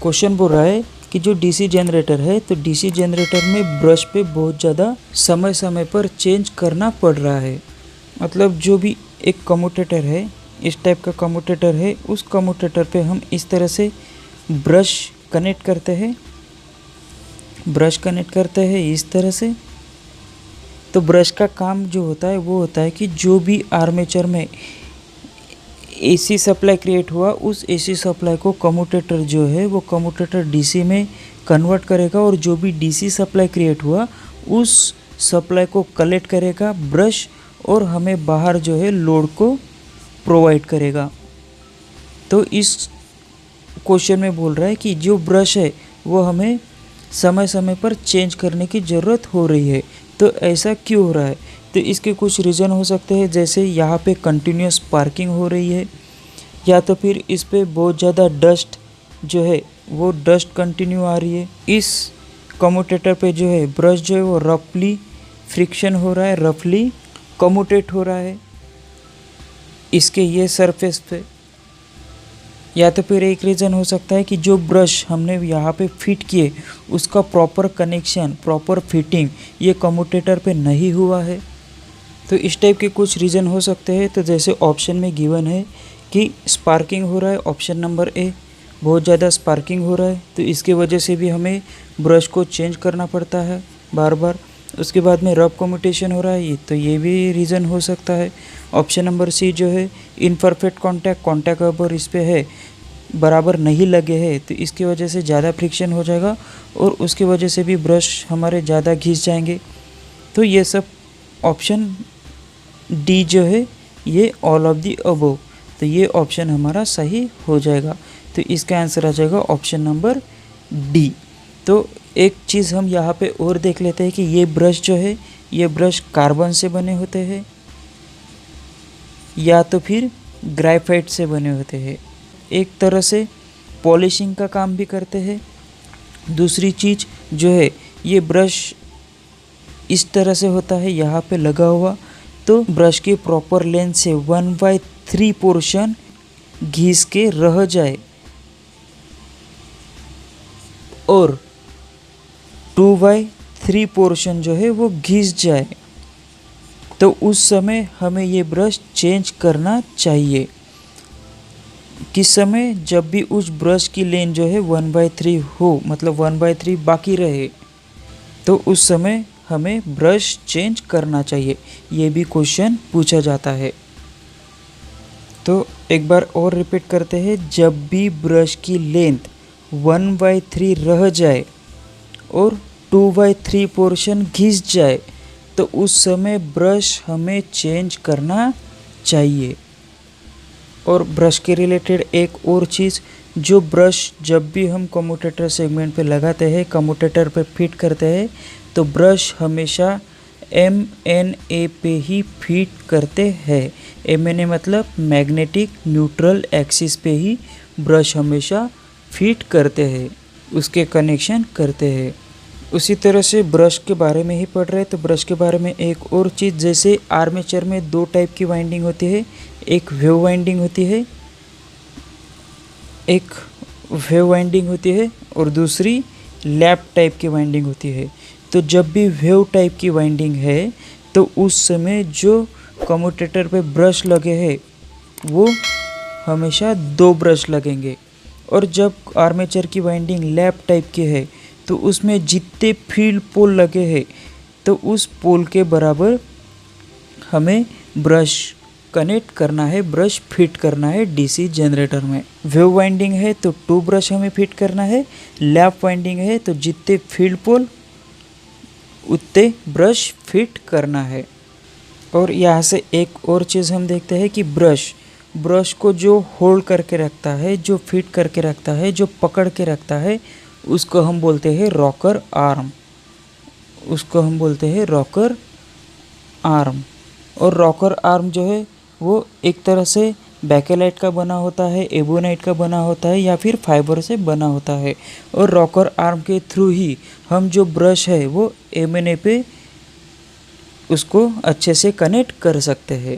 Question बोल रहा है कि जो डीसी जनरेटर है तो डीसी जनरेटर में ब्रश पे बहुत ज़्यादा समय समय पर चेंज करना पड़ रहा है। मतलब जो भी एक कम्यूटेटर है, इस टाइप का कम्यूटेटर है, उस कम्यूटेटर पे हम इस तरह से ब्रश कनेक्ट करते हैं इस तरह से। तो ब्रश का काम जो होता है वो होता है कि जो भी आर्मेचर में एसी सप्लाई क्रिएट हुआ, उस एसी सप्लाई को कम्यूटेटर जो है वो कम्यूटेटर डीसी में कन्वर्ट करेगा, और जो भी डीसी सप्लाई क्रिएट हुआ उस सप्लाई को कलेक्ट करेगा ब्रश, और हमें बाहर जो है लोड को प्रोवाइड करेगा। तो इस क्वेश्चन में बोल रहा है कि जो ब्रश है वो हमें समय समय पर चेंज करने की ज़रूरत हो रही है। तो ऐसा क्यों हो रहा है? तो इसके कुछ रीज़न हो सकते हैं, जैसे यहाँ पे कंटिन्यूस स्पार्किंग हो रही है, या तो फिर इस पे बहुत ज़्यादा डस्ट जो है वो डस्ट कंटिन्यू आ रही है। इस कम्यूटेटर पे जो है ब्रश जो है वो रफली फ्रिक्शन हो रहा है, रफली कम्यूटेट हो रहा है इसके ये सरफेस पे। या तो फिर एक रीज़न हो सकता है कि जो ब्रश हमने यहाँ पे फिट किए उसका प्रॉपर कनेक्शन, प्रॉपर फिटिंग ये कम्यूटेटर पे नहीं हुआ है। तो इस टाइप के कुछ रीज़न हो सकते हैं। तो जैसे ऑप्शन में गिवन है कि स्पार्किंग हो रहा है, ऑप्शन नंबर ए, बहुत ज़्यादा स्पार्किंग हो रहा है, तो इसके वजह से भी हमें ब्रश को चेंज करना पड़ता है बार बार। उसके बाद में रफ कम्यूटेशन हो रहा है, तो ये भी रीज़न हो सकता है। ऑप्शन नंबर सी जो है इनपरफेक्ट कॉन्टैक्ट अगर इस पे है बराबर नहीं लगे हैं, तो इसकी वजह से ज़्यादा फ्रिक्शन हो जाएगा और उसकी वजह से भी ब्रश हमारे ज़्यादा घिस जाएंगे। तो ये सब ऑप्शन डी जो है ये ऑल ऑफ दी अबव, तो ये ऑप्शन हमारा सही हो जाएगा। तो इसका आंसर आ जाएगा ऑप्शन नंबर डी। तो एक चीज़ हम यहाँ पे और देख लेते हैं कि ये ब्रश जो है ये ब्रश कार्बन से बने होते हैं या तो फिर ग्रेफाइट से बने होते हैं। एक तरह से पॉलिशिंग का काम भी करते हैं। दूसरी चीज़ जो है ये ब्रश इस तरह से होता है यहाँ पे लगा हुआ, तो ब्रश की प्रॉपर लेंथ से 1/3 पोर्शन घिस के रह जाए और 2/3 पोर्शन जो है वो घिस जाए, तो उस समय हमें ये ब्रश चेंज करना चाहिए। किस समय? जब भी उस ब्रश की लेंथ जो है 1/3 हो, मतलब 1/3 बाकी रहे, तो उस समय हमें ब्रश चेंज करना चाहिए। ये भी क्वेश्चन पूछा जाता है। तो एक बार और रिपीट करते हैं, जब भी ब्रश की लेंथ 1/3 रह जाए और 2/3 पोर्शन घिस जाए, तो उस समय ब्रश हमें चेंज करना चाहिए। और ब्रश के रिलेटेड एक और चीज़, जो ब्रश जब भी हम कम्यूटेटर सेगमेंट पे लगाते हैं, कम्यूटेटर पे फिट करते हैं, तो ब्रश हमेशा MNA पे ही फिट करते हैं। MNA मतलब मैग्नेटिक न्यूट्रल एक्सिस पे ही ब्रश हमेशा फिट करते हैं, उसके कनेक्शन करते हैं। उसी तरह से ब्रश के बारे में ही पढ़ रहे हैं, तो ब्रश के बारे में एक और चीज़, जैसे आर्मेचर में 2 टाइप की वाइंडिंग होती है, एक वेव वाइंडिंग होती है और दूसरी लैप टाइप की वाइंडिंग होती है। तो जब भी वेव टाइप की वाइंडिंग है तो उस समय जो कम्यूटेटर पे ब्रश लगे हैं वो हमेशा 2 ब्रश लगेंगे, और जब आर्मेचर की वाइंडिंग लैप टाइप की है तो उसमें जितने फील्ड पोल लगे हैं तो उस पोल के बराबर हमें ब्रश कनेक्ट करना है, ब्रश फिट करना है डीसी जनरेटर में। वेव वाइंडिंग है तो 2 ब्रश हमें फिट करना है, लैप वाइंडिंग है तो जितने फील्ड पोल उतने ब्रश फिट करना है। और यहाँ से एक और चीज़ हम देखते हैं कि ब्रश को जो होल्ड करके रखता है, जो फिट करके रखता है, जो पकड़ के रखता है, उसको हम बोलते हैं रॉकर आर्म। और रॉकर आर्म जो है वो एक तरह से बैकेलाइट का बना होता है, एबोनाइट का बना होता है, या फिर फाइबर से बना होता है। और रॉकर आर्म के थ्रू ही हम जो ब्रश है वो MNA पे उसको अच्छे से कनेक्ट कर सकते हैं।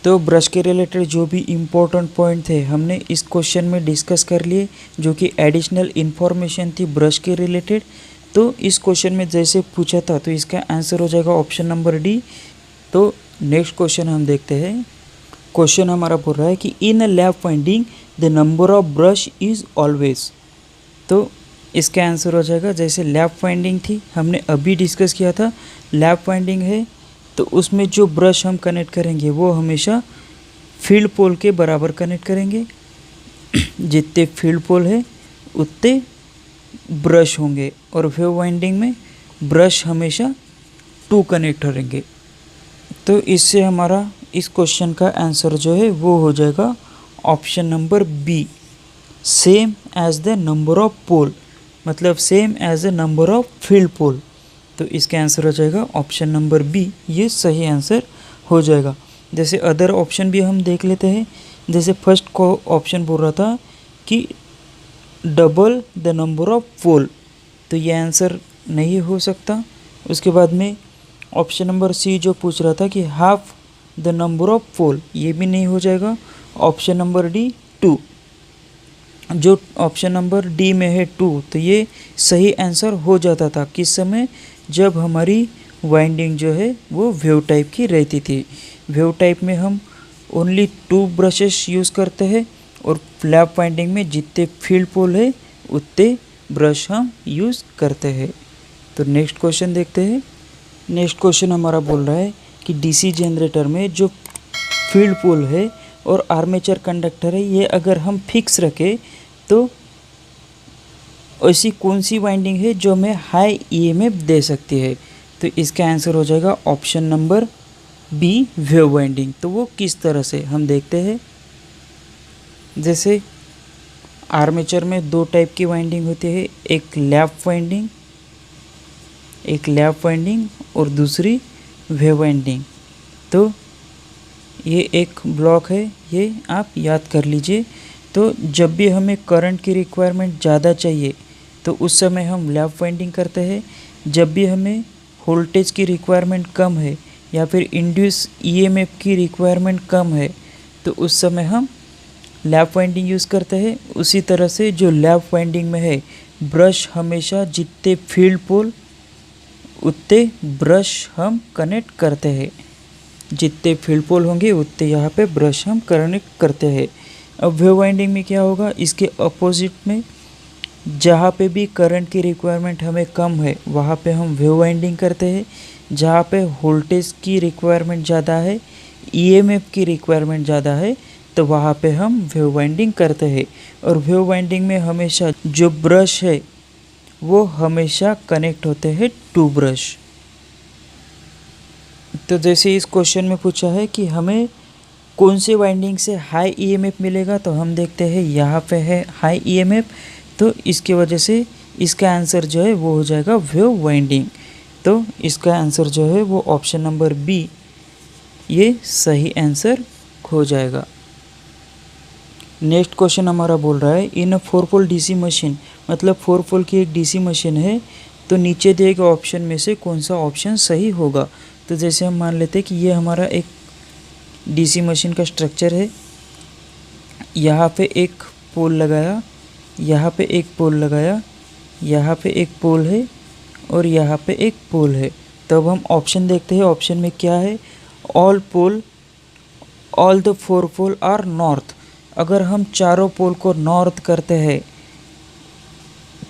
तो ब्रश के रिलेटेड जो भी इम्पोर्टेंट पॉइंट थे हमने इस क्वेश्चन में डिस्कस कर लिए, जो कि एडिशनल इन्फॉर्मेशन थी ब्रश के रिलेटेड। तो इस क्वेश्चन में जैसे पूछा था तो इसका आंसर हो जाएगा ऑप्शन नंबर डी। तो नेक्स्ट क्वेश्चन हम देखते हैं। क्वेश्चन हमारा बोल रहा है कि in a lab finding the number of brush is always. तो इसका आंसर हो जाएगा, जैसे लैब फाइंडिंग थी हमने अभी डिस्कस किया था, लैब फाइंडिंग है तो उसमें जो ब्रश हम कनेक्ट करेंगे वो हमेशा फील्ड पोल के बराबर कनेक्ट करेंगे। जितने फील्ड पोल है उतने ब्रश होंगे, और वेव वाइंडिंग में ब्रश हमेशा 2 कनेक्ट रहेंगे। तो इससे हमारा इस क्वेश्चन का आंसर जो है वो हो जाएगा option number B, same as the number of pole, मतलब same as the number of field pole. तो इसका आंसर हो जाएगा ऑप्शन नंबर बी, ये सही आंसर हो जाएगा। जैसे अदर ऑप्शन भी हम देख लेते हैं। जैसे फर्स्ट को ऑप्शन बोल रहा था कि डबल द नंबर ऑफ पोल, तो ये आंसर नहीं हो सकता। उसके बाद में ऑप्शन नंबर सी जो पूछ रहा था कि हाफ द नंबर ऑफ पोल, ये भी नहीं हो जाएगा। ऑप्शन नंबर डी 2, जो ऑप्शन नंबर डी में है 2, तो ये सही आंसर हो जाता था किस समय, जब हमारी वाइंडिंग जो है वो वेव टाइप की रहती थी। वेव टाइप में हम ओनली 2 ब्रशेस यूज़ करते हैं, और लैब वाइंडिंग में जितने फील्ड पोल है उतने ब्रश हम यूज़ करते हैं। तो नेक्स्ट क्वेश्चन देखते हैं। नेक्स्ट क्वेश्चन हमारा बोल रहा है कि डीसी जनरेटर में जो फील्ड पोल है और आर्मेचर कंडक्टर है, ये अगर हम फिक्स रखें तो ऐसी कौन सी वाइंडिंग है जो हमें हाई ईएमएफ दे सकती है। तो इसका आंसर हो जाएगा option number B, wave winding. तो वो किस तरह से हम देखते हैं। जैसे आर्मेचर में 2 टाइप की वाइंडिंग होती है, एक लैप वाइंडिंग और दूसरी वेव वाइंडिंग। तो ये एक ब्लॉक है, ये आप याद कर लीजिए। तो जब भी हमें करंट की रिक्वायरमेंट ज़्यादा चाहिए तो उस समय हम लैप वाइंडिंग करते हैं। जब भी हमें वोल्टेज की रिक्वायरमेंट कम है या फिर इंड्यूस ईएमएफ की रिक्वायरमेंट कम है तो उस समय हम लैप वाइंडिंग यूज़ करते हैं। उसी तरह से जो लैप वाइंडिंग में है, ब्रश हमेशा जितने फील्ड पोल उतने ब्रश हम कनेक्ट करते हैं, जितने फील्ड पोल होंगे उतने यहाँ पे ब्रश हम कनेक्ट करते हैं। अब वेव वाइंडिंग में क्या होगा, इसके अपोजिट में जहाँ पे भी करंट की रिक्वायरमेंट हमें कम है वहाँ पे हम वेव वाइंडिंग करते हैं। जहाँ पे वोल्टेज की रिक्वायरमेंट ज़्यादा है, ईएमएफ की रिक्वायरमेंट ज़्यादा है, तो वहाँ पे हम वेव वाइंडिंग करते हैं। और वेव वाइंडिंग में हमेशा जो ब्रश है वो हमेशा कनेक्ट होते हैं 2 ब्रश। तो जैसे इस क्वेश्चन में पूछा है कि हमें कौन से वाइंडिंग से हाई ईएमएफ मिलेगा, तो हम देखते हैं यहाँ पे है हाई ईएमएफ, तो इसकी वजह से इसका आंसर जो है वो हो जाएगा वेव वाइंडिंग। तो इसका आंसर जो है वो ऑप्शन नंबर बी, ये सही आंसर हो जाएगा। नेक्स्ट क्वेश्चन हमारा बोल रहा है इन अ 4 पोल डीसी मशीन, मतलब 4 पोल की एक डीसी मशीन है, तो नीचे दिए गए ऑप्शन में से कौन सा ऑप्शन सही होगा। तो जैसे हम मान लेते हैं कि ये हमारा एक डीसी मशीन का स्ट्रक्चर है। यहाँ पे एक पोल लगाया, यहाँ पे एक पोल लगाया, यहाँ पे एक पोल है और यहाँ पे एक पोल है। तो अब हम ऑप्शन देखते हैं, ऑप्शन में क्या है, all the 4 pole are north. अगर हम चारों पोल को नॉर्थ करते हैं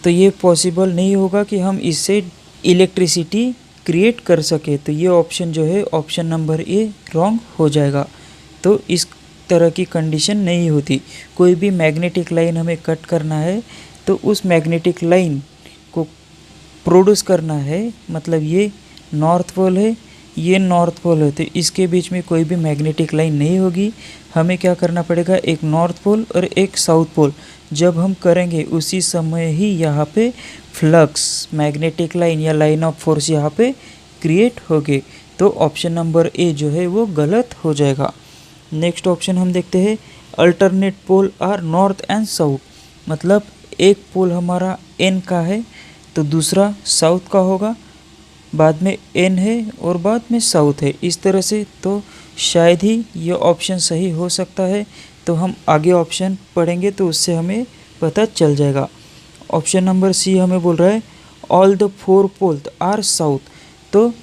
तो ये पॉसिबल नहीं होगा कि हम इससे इलेक्ट्रिसिटी क्रिएट कर सके। तो ये ऑप्शन जो है ऑप्शन नंबर ए रॉन्ग हो जाएगा। तो इस तरह की कंडीशन नहीं होती। कोई भी मैग्नेटिक लाइन हमें कट करना है तो उस मैग्नेटिक लाइन को प्रोड्यूस करना है, मतलब ये नॉर्थ पोल है, ये नॉर्थ पोल है, तो इसके बीच में कोई भी मैग्नेटिक लाइन नहीं होगी। हमें क्या करना पड़ेगा, एक नॉर्थ पोल और एक साउथ पोल जब हम करेंगे उसी समय ही यहाँ पे फ्लक्स, मैग्नेटिक लाइन या लाइन ऑफ फोर्स यहाँ पे क्रिएट होगी। तो ऑप्शन नंबर ए जो है वो गलत हो जाएगा। नेक्स्ट ऑप्शन हम देखते हैं, alternate pole are north and south, मतलब एक पोल हमारा एन का है तो दूसरा साउथ का होगा, बाद में एन है और बाद में साउथ है, इस तरह से। तो शायद ही ये ऑप्शन सही हो सकता है, तो हम आगे ऑप्शन पढ़ेंगे तो उससे हमें पता चल जाएगा। ऑप्शन नंबर सी हमें बोल रहा है all the 4 poles are south, तो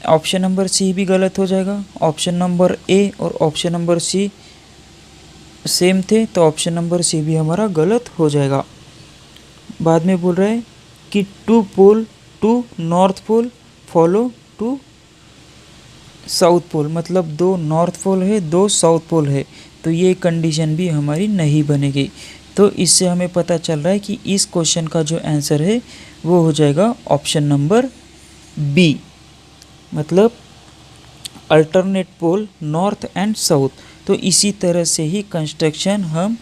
ऑप्शन नंबर सी भी गलत हो जाएगा। ऑप्शन नंबर ए और ऑप्शन नंबर सी सेम थे, तो ऑप्शन नंबर सी भी हमारा गलत हो जाएगा। बाद में बोल रहा है कि 2 pole to north pole follow to south pole, मतलब 2 नॉर्थ पोल है 2 साउथ पोल है, तो ये कंडीशन भी हमारी नहीं बनेगी। तो इससे हमें पता चल रहा है कि इस क्वेश्चन का जो आंसर है वो हो जाएगा ऑप्शन नंबर बी, मतलब alternate pole north and south. तो इसी तरह से ही कंस्ट्रक्शन हम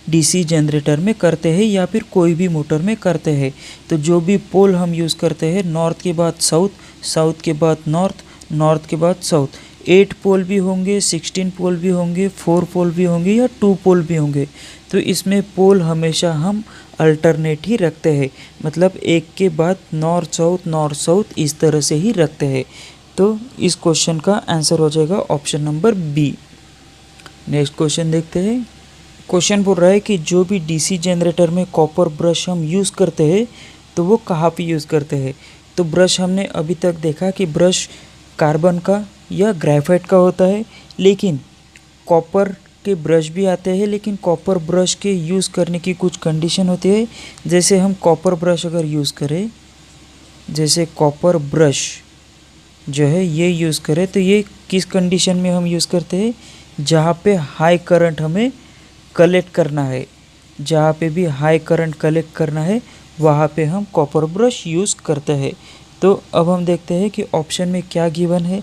डीसी जनरेटर में करते हैं या फिर कोई भी मोटर में करते हैं। तो जो भी पोल हम यूज़ करते हैं, नॉर्थ के बाद साउथ, साउथ के बाद नॉर्थ, नॉर्थ के बाद साउथ, 8 पोल भी होंगे, 16 पोल भी होंगे, 4 पोल भी होंगे या 2 पोल भी होंगे। तो इसमें पोल हमेशा हम अल्टरनेट ही रखते हैं, मतलब एक के बाद नॉर्थ साउथ इस तरह से ही रखते हैं। तो इस क्वेश्चन का आंसर हो जाएगा option number B. Next question देखते हैं। क्वेश्चन बोल रहा है कि जो भी डीसी जनरेटर में कॉपर ब्रश हम यूज़ करते हैं तो वो कहाँ पे यूज़ करते हैं। तो ब्रश हमने अभी तक देखा कि ब्रश कार्बन का या ग्रेफाइट का होता है, लेकिन कॉपर के ब्रश भी आते हैं, लेकिन कॉपर ब्रश के यूज़ करने की कुछ कंडीशन होती है। जैसे हम कॉपर ब्रश अगर यूज़ करें, जैसे कॉपर ब्रश जो है ये यूज़ करें, तो ये किस कंडीशन में हम यूज़ करते हैं, जहाँ पे हाई करंट हमें कलेक्ट करना है, जहाँ पे भी हाई करंट कलेक्ट करना है वहाँ पे हम कॉपर ब्रश यूज़ करते हैं। तो अब हम देखते हैं कि ऑप्शन में क्या गिवन है।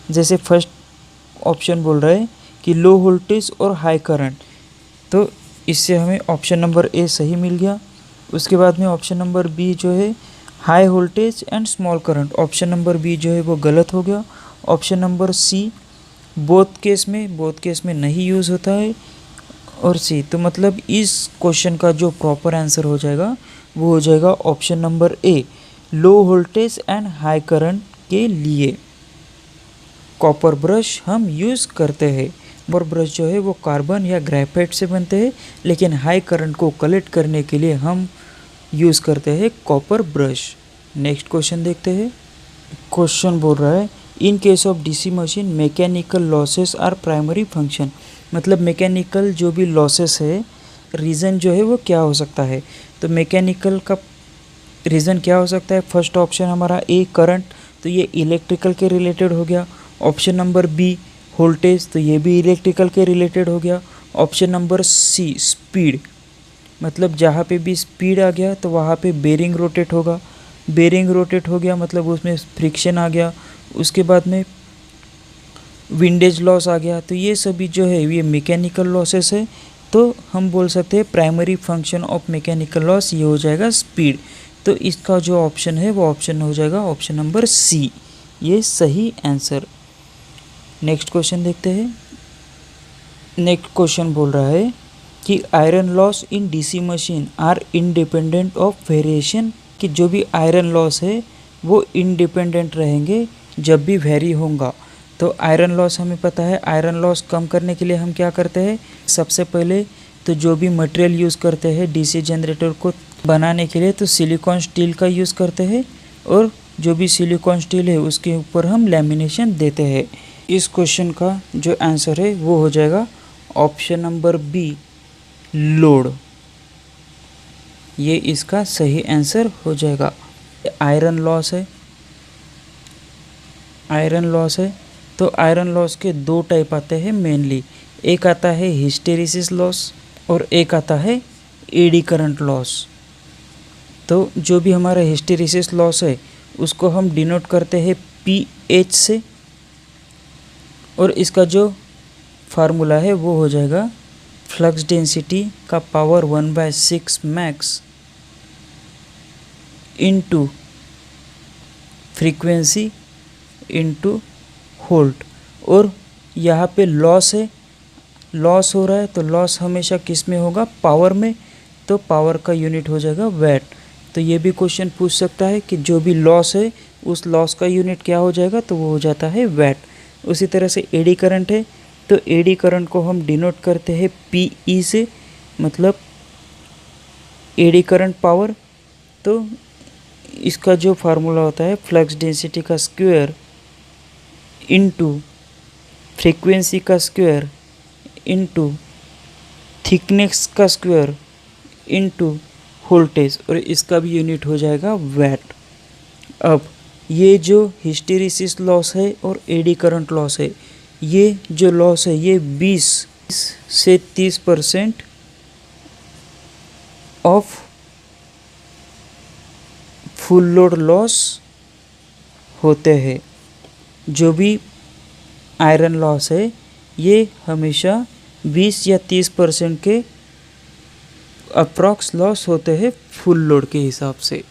जैसे फर्स्ट ऑप्शन बोल रहा है कि लो वोल्टेज और हाई करंट, तो इससे हमें ऑप्शन नंबर ए सही मिल गया। उसके बाद में ऑप्शन नंबर बी जो है high voltage and small current, option number B जो है वो गलत हो गया। Option number C both case में नहीं यूज़ होता है, और सी, तो मतलब इस क्वेश्चन का जो प्रॉपर आंसर हो जाएगा वो हो जाएगा option number A, low voltage and high current के लिए कॉपर ब्रश हम यूज़ करते हैं। कॉपर ब्रश जो है वो कार्बन या ग्रेफाइट से बनते हैं, लेकिन हाई करंट को कलेक्ट करने के लिए हम यूज़ करते हैं कॉपर ब्रश। नेक्स्ट क्वेश्चन देखते हैं। क्वेश्चन बोल रहा है in case of DC machine mechanical losses are primary function, मतलब मैकेनिकल जो भी लॉसेस है रीज़न जो है वो क्या हो सकता है। तो मैकेनिकल का रीज़न क्या हो सकता है। फर्स्ट ऑप्शन हमारा ए करंट, तो ये इलेक्ट्रिकल के रिलेटेड हो गया। ऑप्शन नंबर बी वोल्टेज, तो ये भी इलेक्ट्रिकल के रिलेटेड हो गया। ऑप्शन नंबर सी स्पीड, मतलब जहाँ पे भी स्पीड आ गया तो वहाँ पे बेरिंग रोटेट होगा, बेरिंग रोटेट हो गया मतलब उसमें फ्रिक्शन आ गया। उसके बाद में विंडेज लॉस आ गया, तो ये सभी जो है ये मैकेनिकल लॉसेस है। तो हम बोल सकते हैं primary function of mechanical loss ये हो जाएगा स्पीड। तो इसका जो ऑप्शन है वो ऑप्शन हो जाएगा ऑप्शन नंबर सी, ये सही आंसर। नेक्स्ट क्वेश्चन देखते हैं। नेक्स्ट क्वेश्चन बोल रहा है कि iron loss in DC machine are independent of variation, कि जो भी आयरन लॉस है वो इंडिपेंडेंट रहेंगे जब भी वेरी होगा। तो आयरन लॉस हमें पता है, आयरन लॉस कम करने के लिए हम क्या करते हैं, सबसे पहले तो जो भी मटेरियल यूज़ करते हैं डीसी जनरेटर को बनाने के लिए तो सिलिकॉन स्टील का यूज़ करते हैं, और जो भी सिलिकॉन स्टील है उसके ऊपर हम लैमिनेशन देते हैं। इस क्वेश्चन का जो आंसर है वो हो जाएगा ऑप्शन नंबर बी लोड, ये इसका सही आंसर हो जाएगा। आयरन लॉस है, आयरन लॉस है, तो आयरन लॉस के 2 टाइप आते हैं मेनली, एक आता है हिस्टेरिसिस लॉस और एक आता है एडी करंट लॉस। तो जो भी हमारा हिस्टेरिसिस लॉस है उसको हम डिनोट करते हैं पीएच से, और इसका जो फार्मूला है वो हो जाएगा फ्लक्स डेंसिटी का power 1/6 max into frequency into volt. और यहाँ पे लॉस है, लॉस हो रहा है तो लॉस हमेशा किस में होगा, पावर में, तो पावर का यूनिट हो जाएगा वैट। तो ये भी क्वेश्चन पूछ सकता है कि जो भी लॉस है उस लॉस का यूनिट क्या हो जाएगा, तो वो हो जाता है वैट। उसी तरह से एडी करंट है, तो एडी करंट को हम डिनोट करते हैं पीई से, मतलब एडी करंट पावर। तो इसका जो फार्मूला होता है फ्लक्स डेंसिटी का स्क्वायर इनटू फ्रीक्वेंसी का स्क्वायर इनटू थिकनेस का स्क्वायर इनटू वोल्टेज, और इसका भी यूनिट हो जाएगा वैट। अब ये जो हिस्टेरिसिस लॉस है और एडी करंट लॉस है, ये जो लॉस है ये 20 से 30% ऑफ फुल लोड लॉस होते हैं। जो भी आयरन लॉस है ये हमेशा 20 या 30% के अप्रॉक्स लॉस होते हैं फुल लोड के हिसाब से।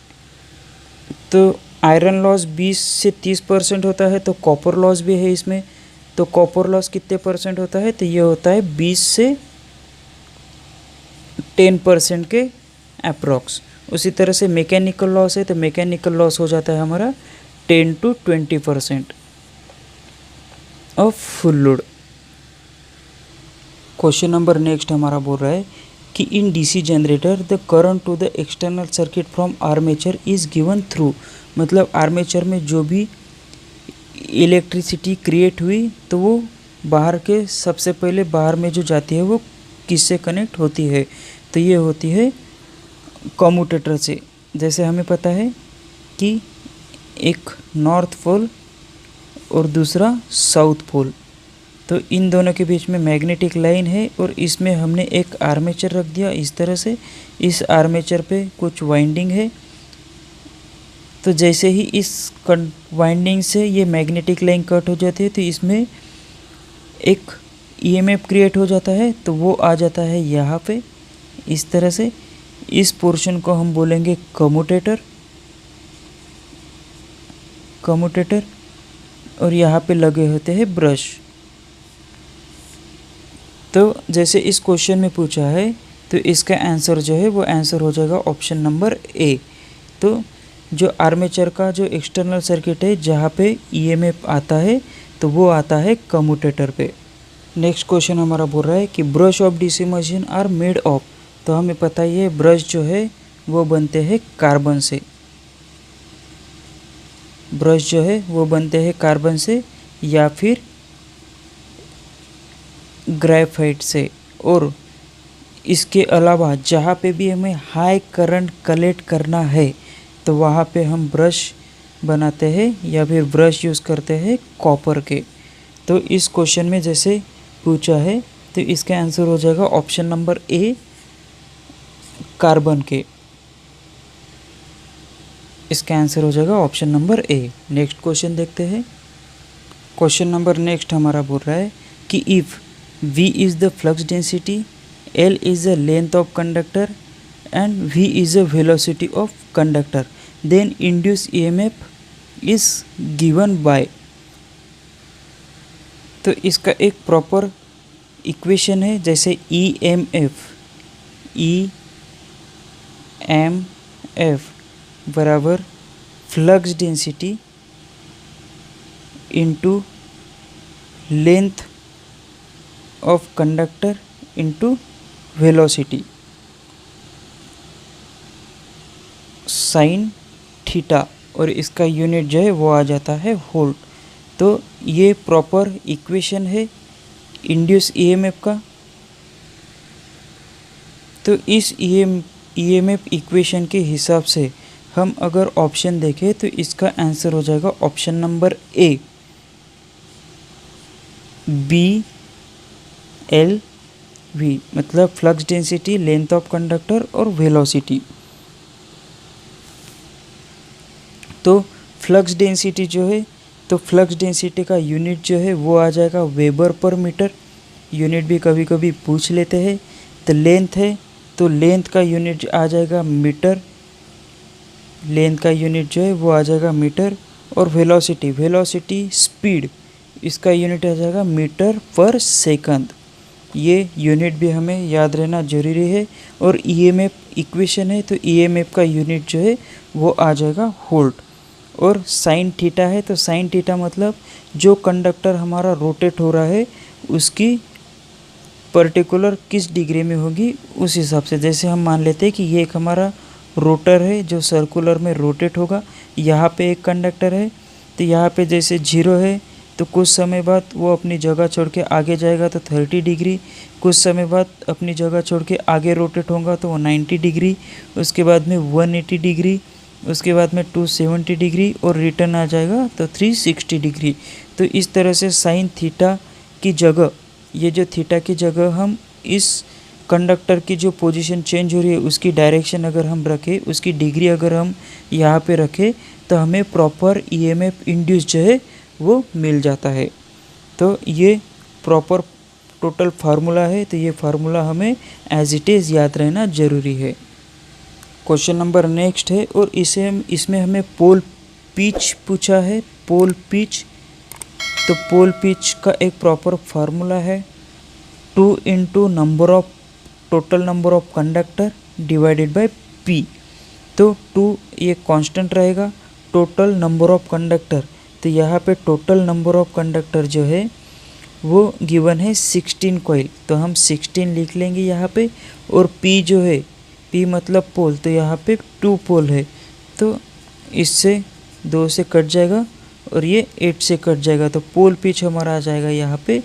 तो आयरन लॉस 20 से 30% होता है, तो कॉपर लॉस भी है इसमें। तो कॉपर लॉस कितने परसेंट होता है, तो ये होता है 20 से 10% के अप्रॉक्स। उसी तरह से मैकेनिकल लॉस है, तो मैकेनिकल लॉस हो जाता है हमारा 10 to 20% of full load. Question number next हमारा बोल रहा है कि in DC generator the current to the external circuit from armature is given through, मतलब आर्मेचर में जो भी इलेक्ट्रिसिटी क्रिएट हुई तो वो बाहर के सबसे पहले बाहर में जो जाती है वो किससे कनेक्ट होती है, तो ये होती है कम्यूटेटर से। जैसे हमें पता है कि एक नॉर्थ पोल और दूसरा साउथ पोल, तो इन दोनों के बीच में मैग्नेटिक लाइन है और इसमें हमने एक आर्मेचर रख दिया इस तरह से। इस आर्मेचर पे कुछ वाइंडिंग है, तो जैसे ही इस वाइंडिंग से ये मैग्नेटिक लाइन कट हो जाती है तो इसमें एक ईएमएफ क्रिएट हो जाता है, तो वो आ जाता है यहाँ पे इस तरह से। इस पोर्शन को हम बोलेंगे कम्यूटेटर, और यहाँ पे लगे होते हैं ब्रश। तो जैसे इस क्वेश्चन में पूछा है तो इसका आंसर जो है वो आंसर हो जाएगा ऑप्शन नंबर ए। तो जो आर्मेचर का जो एक्सटर्नल सर्किट है जहाँ पे ईएमएफ आता है तो वो आता है कम्यूटेटर पे। नेक्स्ट क्वेश्चन हमारा बोल रहा है कि brush of DC machine are made of, तो हमें पता ही है ब्रश जो है वो बनते हैं कार्बन से। ब्रश जो है वो बनते हैं कार्बन से या फिर ग्रेफाइट से। और इसके अलावा जहाँ पे भी हमें हाई करंट कलेक्ट करना है तो वहाँ पे हम ब्रश बनाते हैं या फिर ब्रश यूज़ करते हैं कॉपर के। तो इस क्वेश्चन में जैसे पूछा है तो इसका आंसर हो जाएगा ऑप्शन नंबर ए, कार्बन के। इसका आंसर हो जाएगा ऑप्शन नंबर ए। नेक्स्ट क्वेश्चन देखते हैं। क्वेश्चन नंबर नेक्स्ट हमारा बोल रहा है कि if V is the flux density, L is the length of conductor and V is the velocity of conductor, then induced EMF is given by। तो इसका एक प्रॉपर इक्वेशन है, जैसे EMF बराबर flux density into length of conductor into velocity sine theta, और इसका unit जो है वो आ जाता है वोल्ट। तो ये प्रॉपर इक्वेशन है इंड्यूस ईएमएफ का। तो इस ईएमएफ इक्वेशन के हिसाब से हम अगर ऑप्शन देखें तो इसका आंसर हो जाएगा option number A, B L V, मतलब flux density, length of conductor और वेलोसिटी। तो फ्लक्स डेंसिटी जो है, तो फ्लक्स डेंसिटी का यूनिट जो है वो आ जाएगा वेबर पर मीटर। यूनिट भी कभी कभी पूछ लेते हैं। तो लेंथ है तो लेंथ का यूनिट आ जाएगा मीटर, लेंथ का यूनिट जो है वो आ जाएगा मीटर। और वेलोसिटी स्पीड, इसका यूनिट आ जाएगा मीटर पर सेकंड। ये यूनिट भी हमें याद रहना ज़रूरी है। और ईएमएफ इक्वेशन है तो ईएमएफ का यूनिट जो है वो आ जाएगा वोल्ट। और साइन थीटा है तो साइन थीटा मतलब जो कंडक्टर हमारा रोटेट हो रहा है उसकी पर्टिकुलर किस डिग्री में होगी उस हिसाब से। जैसे हम मान लेते हैं कि ये एक हमारा रोटर है जो सर्कुलर में रोटेट होगा, यहाँ पे एक कंडक्टर है तो यहाँ पे जैसे 0 है तो कुछ समय बाद वो अपनी जगह छोड़ के आगे जाएगा तो 30 डिग्री, कुछ समय बाद अपनी जगह छोड़ के आगे रोटेट होगा तो वो 90 डिग्री, उसके बाद में 180 डिग्री, उसके बाद में 270 डिग्री और रिटर्न आ जाएगा तो 360 डिग्री। तो इस तरह से साइन थीटा की जगह, ये जो थीटा की जगह हम इस कंडक्टर की जो पोजीशन चेंज हो रही है उसकी डायरेक्शन अगर हम रखें, उसकी डिग्री अगर हम यहाँ पे रखें तो हमें प्रॉपर ईएमएफ इंड्यूस जो है वो मिल जाता है। तो ये प्रॉपर टोटल फार्मूला है, तो ये फार्मूला हमें एज इट इज़ याद रहना ज़रूरी है। क्वेश्चन नंबर नेक्स्ट है और इसमें हमें पोल पिच पूछा है। पोल पिच, तो पोल पिच का एक प्रॉपर फार्मूला है 2 into number of total number of conductor divided by P. तो 2 ये कांस्टेंट रहेगा, टोटल नंबर ऑफ कंडक्टर, तो यहाँ पे टोटल नंबर ऑफ कंडक्टर जो है वो गिवन है 16 कॉइल, तो हम 16 लिख लेंगे यहाँ पे। और पी जो है, पी मतलब पोल, तो यहाँ पे 2 पोल है तो इससे 2 से कट जाएगा और ये 8 से कट जाएगा, तो पोल पिच हमारा आ जाएगा यहाँ पे,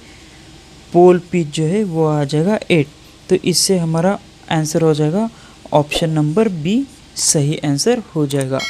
पोल पिच जो है वो आ जाएगा 8। तो इससे हमारा आंसर हो जाएगा ऑप्शन नंबर बी सही आंसर हो जाएगा।